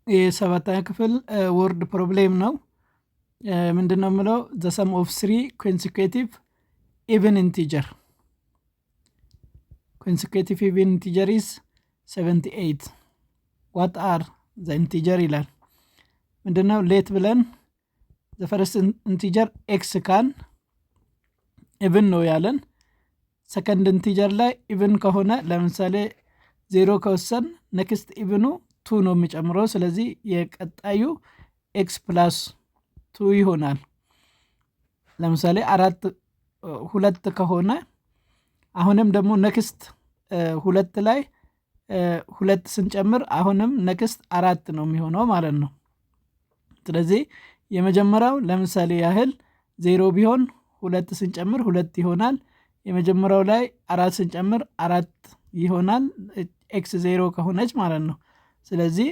የሰባተኛ ክፍል ወርድ ፕሮብሌም ነው። ምንድነው የምለው the sum of three consecutive even integer is 78 what are the integer ይላል። ምንድነው ሌት ብለን the first integer x ካን even ነው ያለን። ሰከንድ ኢንቲጀር ላይ ኢቭን ከሆነ ለምሳሌ 0 ከወሰን ኔክስት ኢቭኑ 2 ነው የሚጨምረው። ስለዚህ የቀጣዩ x + 2 ይሆናል። ለምሳሌ 2 ከሆነ አሁንም ደግሞ ኔክስት 2 ላይ 2 ስንጨምር አሁንም ኔክስት 4 ነው የሚሆነው ማለት ነው። ስለዚህ የመጀመሪያው ለምሳሌ ያህል 0 ቢሆን 2 ስንጨምር 2 ይሆናል። የመጀመሪያው ላይ 4 ስንጨምር 4 ይሆናል ኤክስ 0 ከሆነች ማለት ነው። ስለዚህ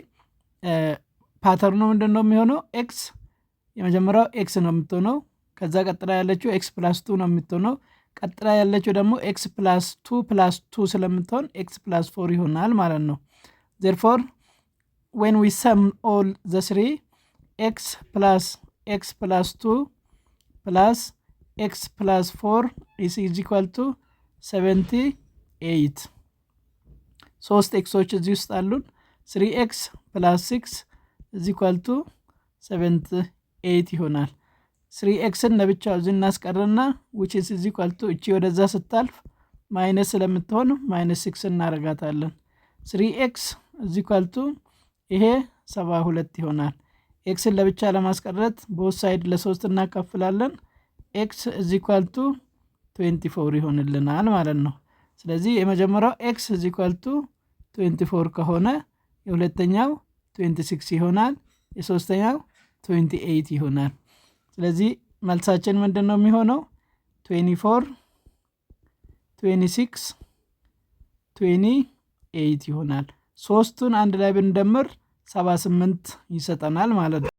ፓተርኑ ምንድነው የሚሆነው? ኤክስ የመጀመሪያው ኤክስ ነው የምትሆነው። ከዛ ቀጥላ ያለችው ኤክስ + 2 ነው የምትሆነው። ቀጥላ ያለችው ደግሞ ኤክስ + 2 ስለምትሆን ኤክስ + 4 ይሆናል ማለት ነው። therefore when we sum all the three x + 2 plus x + 4 is equal to 78 ሶስት ኤክሶች እዚህ ውስጥ አሉን። 3x + 6 is equal to 78 ይሆናል። 3xን ለብቻው እዚህ እናስቀርና which is equal to እቺ ወደዛ ስታልፍ ማይነስ ስለምትሆን -6 እናረጋታለን። 3x is equal to ይሄ 72 ይሆናል። ኤክስን ለብቻ ለማስቀረት ቦት ሳይድ ለ3 እናካፍላለን። x is equal to 24 ይሆንልናል ማለት ነው። ስለዚህ የመጀመሪያው x is equal to 24 ከሆነ የሁለተኛው 26 ይሆናል። የሶስተኛው 28 ይሆናል። ስለዚህ መልሳችን ምንድነው የሚሆነው? 24 26 28 ይሆናል። ሶስቱን አንድ ላይ ብንደምር 78 ይሰጠናል ማለት ነው።